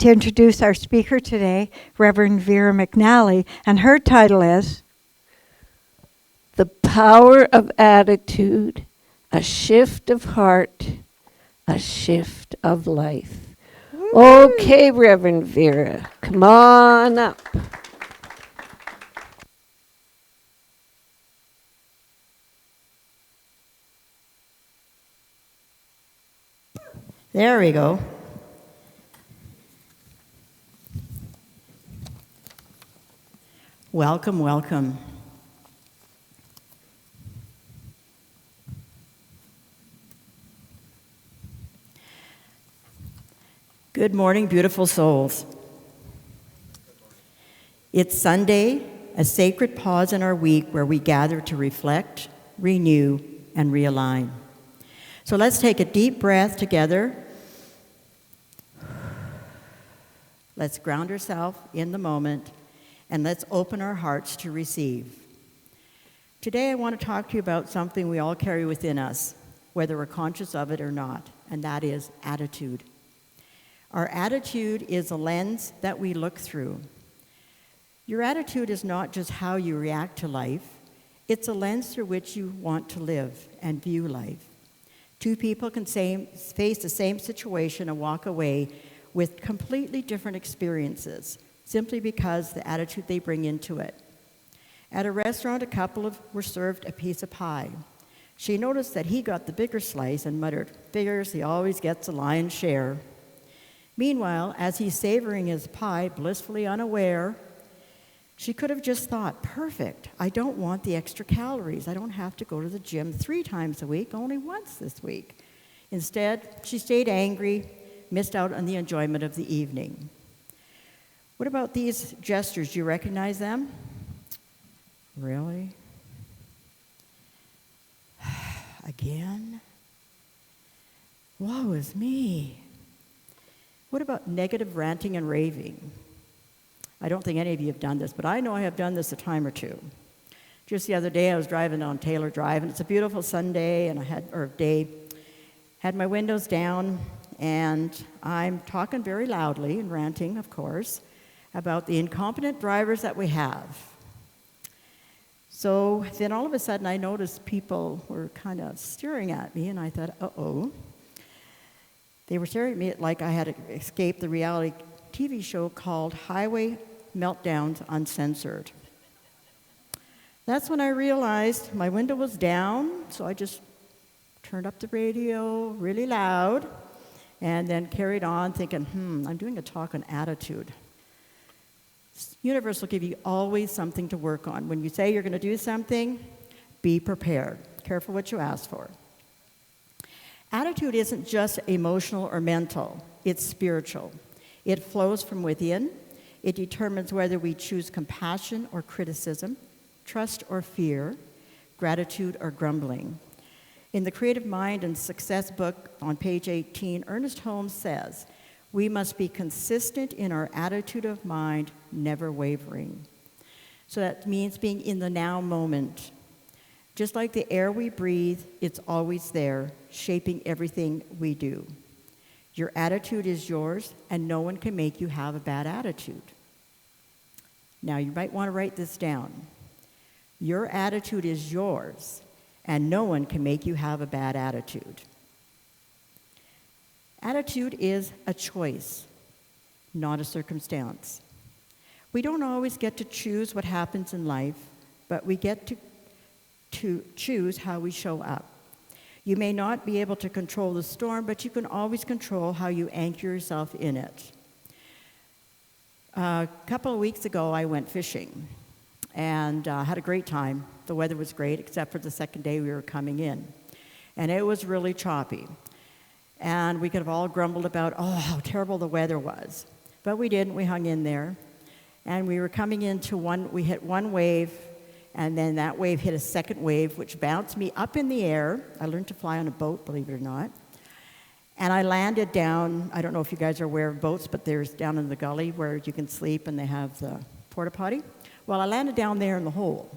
to introduce our speaker today, Reverend Vera McNalley, and her title is The Power of Attitude, a Shift of Heart, a Shift of Life. Okay, Reverend Vera, come on up. There we go. Welcome, welcome. Good morning, beautiful souls. It's Sunday, a sacred pause in our week where we gather to reflect, renew, and realign. So let's take a deep breath together. Let's ground ourselves in the moment, and let's open our hearts to receive. Today I want to talk to you about something we all carry within us, whether we're conscious of it or not, and that is attitude. Our attitude is a lens that we look through. Your attitude is not just how you react to life, it's a lens through which you want to live and view life. Two people can face the same situation and walk away with completely different experiences, simply because the attitude they bring into it. At a restaurant, a couple were served a piece of pie. She noticed that he got the bigger slice and muttered, "Figures, he always gets a lion's share." Meanwhile, as he's savoring his pie, blissfully unaware, she could have just thought, "Perfect, I don't want the extra calories. I don't have to go to the gym 3 times a week, only once this week." Instead, she stayed angry, missed out on the enjoyment of the evening. What about these gestures? Do you recognize them? Really? Again? Woe is me. What about negative ranting and raving? I don't think any of you have done this, but I know I have done this a time or two. Just the other day, I was driving on Taylor Drive, and it's a beautiful Sunday, and had my windows down, and I'm talking very loudly and ranting, of course, about the incompetent drivers that we have. So then all of a sudden, I noticed people were kind of staring at me, and I thought, uh-oh. They were staring at me like I had escaped the reality TV show called Highway Meltdowns Uncensored. That's when I realized my window was down, so I just turned up the radio really loud and then carried on thinking, I'm doing a talk on attitude. Universe will give you always something to work on. When you say you're going to do something, be prepared. Careful what you ask for. Attitude isn't just emotional or mental, it's spiritual. It flows from within. It determines whether we choose compassion or criticism, trust or fear, gratitude or grumbling. In the Creative Mind and Success book on page 18, Ernest Holmes says, "We must be consistent in our attitude of mind, never wavering." So that means being in the now moment. Just like the air we breathe, it's always there, shaping everything we do. Your attitude is yours, and no one can make you have a bad attitude. Now, you might want to write this down. Your attitude is yours, and no one can make you have a bad attitude. Attitude is a choice, not a circumstance. We don't always get to choose what happens in life, but we get to choose how we show up. You may not be able to control the storm, but you can always control how you anchor yourself in it. A couple of weeks ago, I went fishing and had a great time. The weather was great, except for the second day we were coming in. And it was really choppy. And we could have all grumbled about, how terrible the weather was. But we didn't. We hung in there. And we were coming into we hit one wave, and then that wave hit a second wave, which bounced me up in the air. I learned to fly on a boat, believe it or not. And I landed down, I don't know if you guys are aware of boats, but there's down in the gully where you can sleep and they have the porta potty. Well, I landed down there in the hole.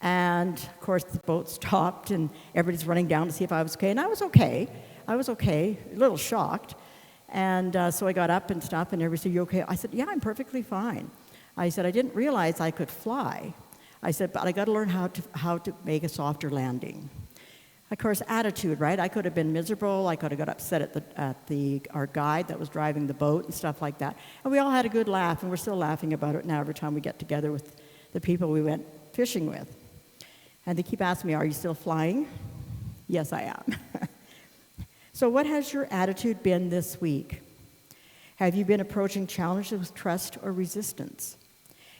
And, of course, the boat stopped, and everybody's running down to see if I was okay. And I was okay. I was okay, a little shocked. And so I got up and stuff, and everybody said, "You okay?" I said, "Yeah, I'm perfectly fine." I said, "I didn't realize I could fly." I said, "But I got to learn how to make a softer landing." Of course, attitude, right? I could have been miserable. I could have got upset at our guide that was driving the boat and stuff like that. And we all had a good laugh, and we're still laughing about it now every time we get together with the people we went fishing with. And they keep asking me, "Are you still flying?" Yes, I am. So what has your attitude been this week? Have you been approaching challenges with trust or resistance?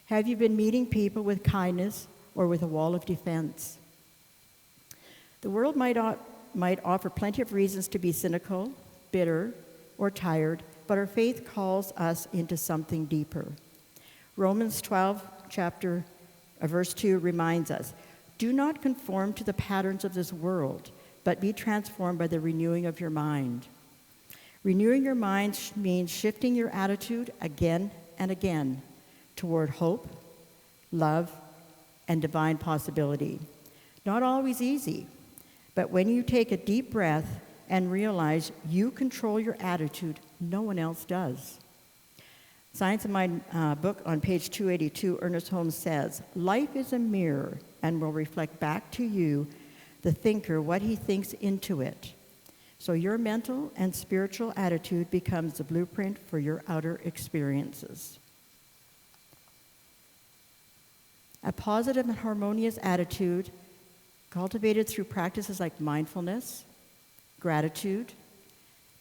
Have you been meeting people with kindness or with a wall of defense? The world might offer plenty of reasons to be cynical, bitter, or tired, but our faith calls us into something deeper. Romans 12, verse 2 reminds us, "Do not conform to the patterns of this world, but be transformed by the renewing of your mind." Renewing your mind means shifting your attitude again and again toward hope, love, and divine possibility. Not always easy, but when you take a deep breath and realize you control your attitude, no one else does. Science in Mind book on page 282, Ernest Holmes says, "Life is a mirror and will reflect back to you, the thinker, what he thinks into it. So your mental and spiritual attitude becomes the blueprint for your outer experiences." A positive and harmonious attitude, cultivated through practices like mindfulness, gratitude,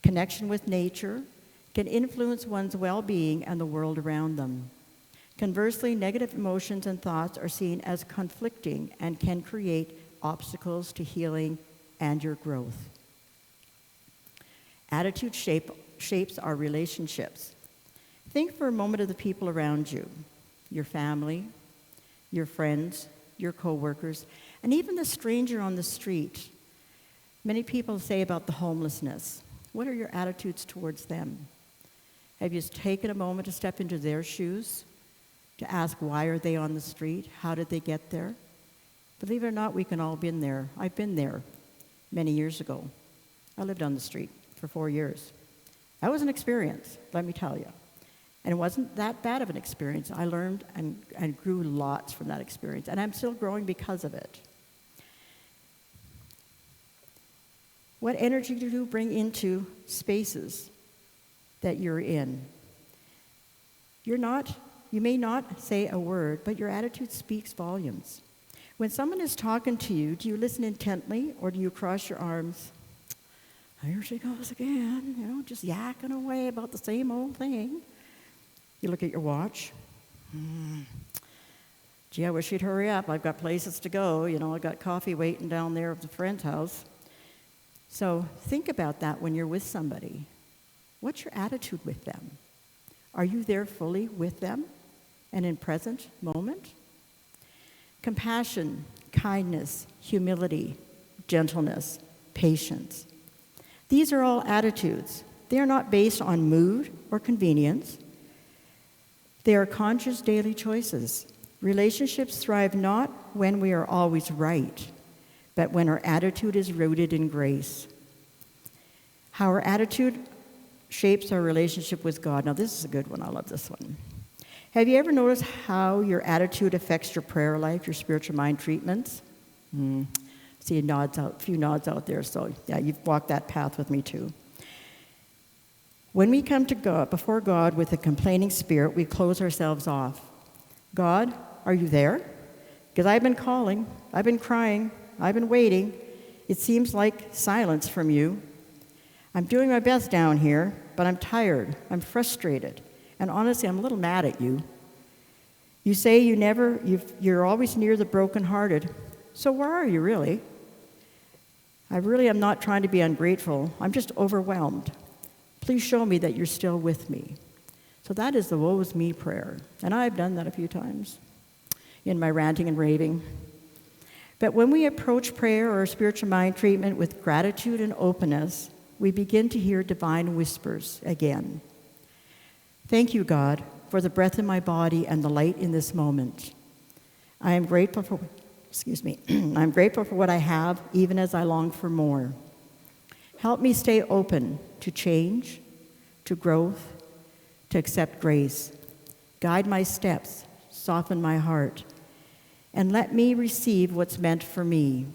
connection with nature, can influence one's well-being and the world around them. Conversely, negative emotions and thoughts are seen as conflicting and can create obstacles to healing and your growth. Attitude shapes our relationships. Think for a moment of the people around you, your family, your friends, your coworkers, and even the stranger on the street. Many people say about the homelessness, what are your attitudes towards them? Have you taken a moment to step into their shoes, to ask why are they on the street? How did they get there? Believe it or not, we can all been there. I've been there many years ago. I lived on the street for 4 years. That was an experience, let me tell you. And it wasn't that bad of an experience. I learned and grew lots from that experience, and I'm still growing because of it. What energy do you bring into spaces that you're in? You may not say a word, but your attitude speaks volumes. When someone is talking to you, do you listen intently, or do you cross your arms? Here she goes again, just yakking away about the same old thing. You look at your watch. Gee, I wish she'd hurry up. I've got places to go. I got coffee waiting down there at a friend's house. So think about that when you're with somebody. What's your attitude with them? Are you there fully with them and in present moment? Compassion, kindness, humility, gentleness, patience. These are all attitudes. They are not based on mood or convenience. They are conscious daily choices. Relationships thrive not when we are always right, but when our attitude is rooted in grace. How our attitude shapes our relationship with God. Now, this is a good one. I love this one. Have you ever noticed how your attitude affects your prayer life, your spiritual mind treatments? See a few nods out there, so yeah, you've walked that path with me too. When we come to God, before God with a complaining spirit, we close ourselves off. God, are you there? Because I've been calling, I've been crying, I've been waiting. It seems like silence from you. I'm doing my best down here, but I'm tired, I'm frustrated, and honestly, I'm a little mad at you. You say you're always near the brokenhearted. So where are you really? I really am not trying to be ungrateful. I'm just overwhelmed. Please show me that you're still with me. So that is the woe is me prayer. And I've done that a few times in my ranting and raving. But when we approach prayer or spiritual mind treatment with gratitude and openness, we begin to hear divine whispers again. Thank you, God, for the breath in my body and the light in this moment. I am grateful for I'm grateful for what I have, even as I long for more. Help me stay open to change, to growth, to accept grace. Guide my steps, soften my heart, and let me receive what's meant for me.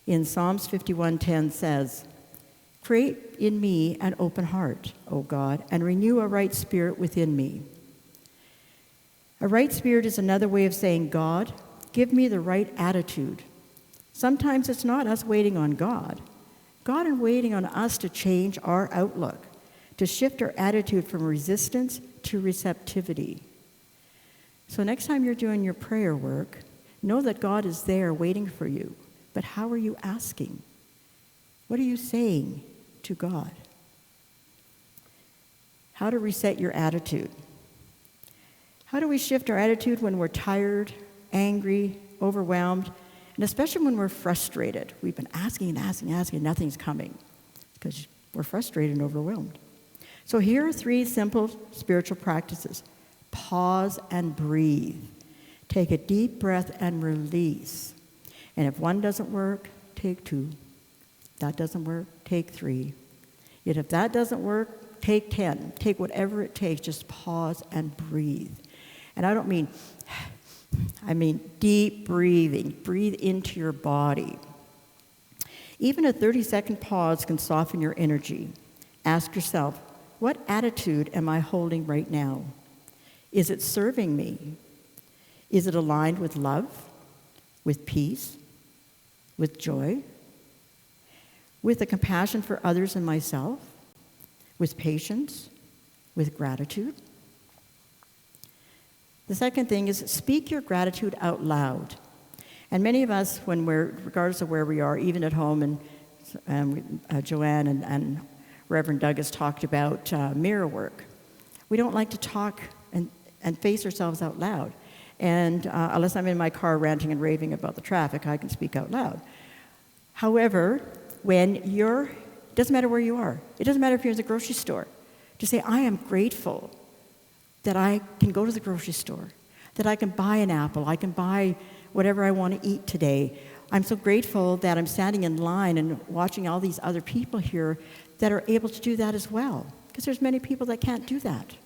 In Psalms 51:10 says, "Create in me an open heart, O God, and renew a right spirit within me." A right spirit is another way of saying, God, give me the right attitude. Sometimes it's not us waiting on God. God is waiting on us to change our outlook, to shift our attitude from resistance to receptivity. So next time you're doing your prayer work, know that God is there waiting for you. But how are you asking? What are you saying to God? How to reset your attitude. How do we shift our attitude when we're tired, angry, overwhelmed, and especially when we're frustrated? We've been asking and asking and asking, and nothing's coming because we're frustrated and overwhelmed. So here are 3 simple spiritual practices. Pause and breathe. Take a deep breath and release. And if 1 doesn't work, take 2. That doesn't work, take 3. Yet if that doesn't work, take 10. Take whatever it takes, just pause and breathe. And I don't mean, I mean deep breathing. Breathe into your body. Even a 30-second pause can soften your energy. Ask yourself, what attitude am I holding right now? Is it serving me? Is it aligned with love, with peace, with joy, with a compassion for others and myself, with patience, with gratitude? The second thing is speak your gratitude out loud. And many of us, regardless of where we are, even at home, and Joanne and Reverend Doug has talked about mirror work. We don't like to talk and face ourselves out loud. And unless I'm in my car ranting and raving about the traffic, I can speak out loud. However, it doesn't matter where you are. It doesn't matter if you're in the grocery store. To say, I am grateful that I can go to the grocery store, that I can buy an apple, I can buy whatever I want to eat today. I'm so grateful that I'm standing in line and watching all these other people here that are able to do that as well. Because there's many people that can't do that.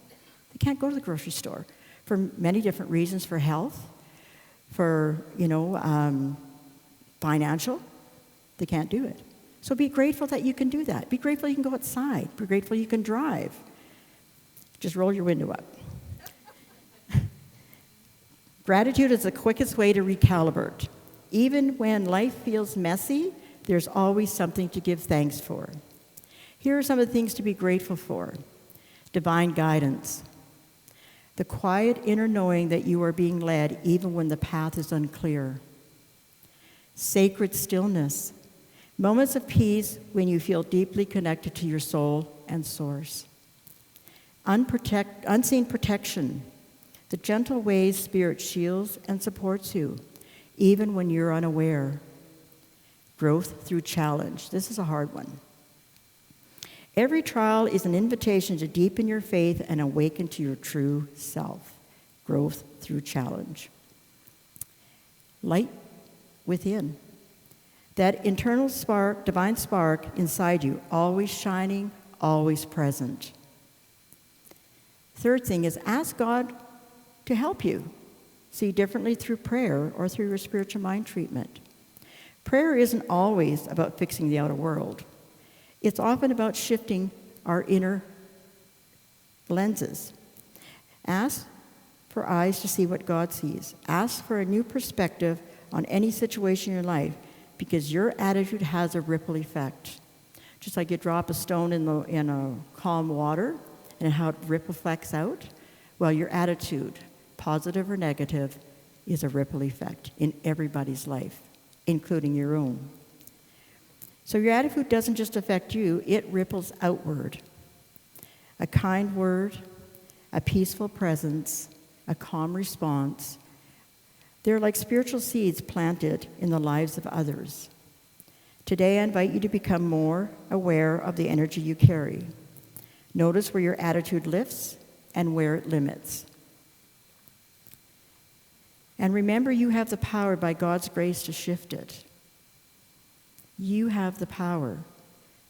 They can't go to the grocery store for many different reasons, for health, for, financial. They can't do it. So be grateful that you can do that. Be grateful you can go outside. Be grateful you can drive. Just roll your window up. Gratitude is the quickest way to recalibrate. Even when life feels messy, there's always something to give thanks for. Here are some of the things to be grateful for. Divine guidance. The quiet inner knowing that you are being led even when the path is unclear. Sacred stillness. Moments of peace when you feel deeply connected to your soul and source. Unseen protection. The gentle ways Spirit shields and supports you, even when you're unaware. Growth through challenge. This is a hard one. Every trial is an invitation to deepen your faith and awaken to your true self. Growth through challenge. Light within. That internal spark, divine spark inside you, always shining, always present. Third thing is ask God to help you see differently through prayer or through your spiritual mind treatment. Prayer isn't always about fixing the outer world. It's often about shifting our inner lenses. Ask for eyes to see what God sees. Ask for a new perspective on any situation in your life, because your attitude has a ripple effect. Just like you drop a stone in a calm water and how it ripple effects out, well, your attitude, positive or negative, is a ripple effect in everybody's life, including your own. So your attitude doesn't just affect you, it ripples outward. A kind word, a peaceful presence, a calm response, they're like spiritual seeds planted in the lives of others. Today, I invite you to become more aware of the energy you carry. Notice where your attitude lifts and where it limits. And remember, you have the power by God's grace to shift it. You have the power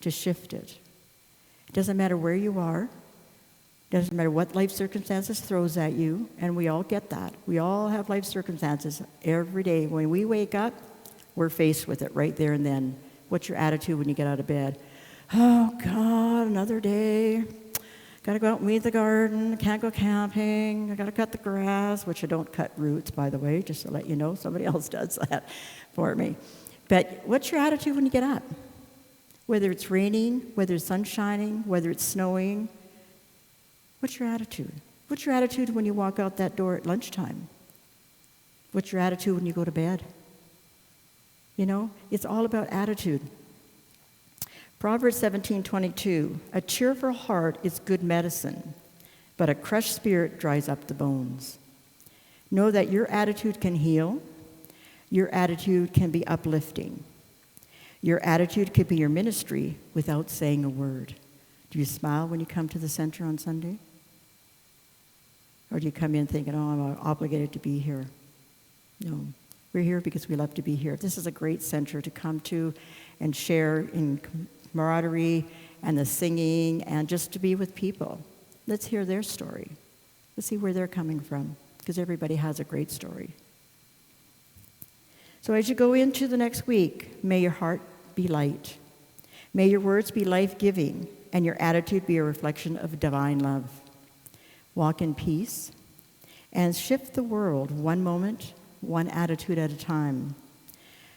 to shift it. It doesn't matter where you are. Doesn't matter what life circumstances throws at you, and we all get that. We all have life circumstances every day. When we wake up, we're faced with it right there and then. What's your attitude when you get out of bed? Oh, God, another day. Got to go out and weed the garden. Can't go camping. I got to cut the grass, which I don't cut roots, by the way, just to let you know. Somebody else does that for me. But what's your attitude when you get up? Whether it's raining, whether it's sun shining, whether it's snowing, what's your attitude? What's your attitude when you walk out that door at lunchtime? What's your attitude when you go to bed? You know, it's all about attitude. Proverbs 17:22, a cheerful heart is good medicine, but a crushed spirit dries up the bones. Know that your attitude can heal. Your attitude can be uplifting. Your attitude could be your ministry without saying a word. Do you smile when you come to the center on Sunday? Or do you come in thinking, oh, I'm obligated to be here? No. We're here because we love to be here. This is a great center to come to and share in camaraderie and the singing and just to be with people. Let's hear their story. Let's see where they're coming from, because everybody has a great story. So as you go into the next week, may your heart be light. May your words be life-giving and your attitude be a reflection of divine love. Walk in peace and shift the world one moment, one attitude at a time.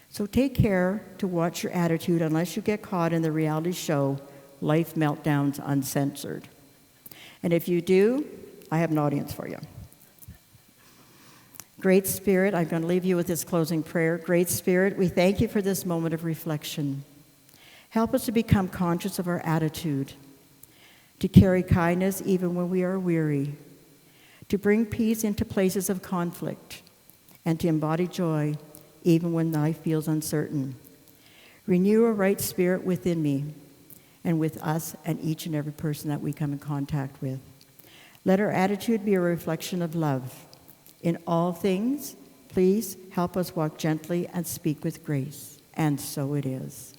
So take care to watch your attitude unless you get caught in the reality show, Life Meltdowns Uncensored. And if you do, I have an audience for you. Great Spirit, I'm going to leave you with this closing prayer. Great Spirit, we thank you for this moment of reflection. Help us to become conscious of our attitude, to carry kindness even when we are weary, to bring peace into places of conflict, and to embody joy even when life feels uncertain. Renew a right spirit within me and with us and each and every person that we come in contact with. Let our attitude be a reflection of love. In all things, please help us walk gently and speak with grace. And so it is.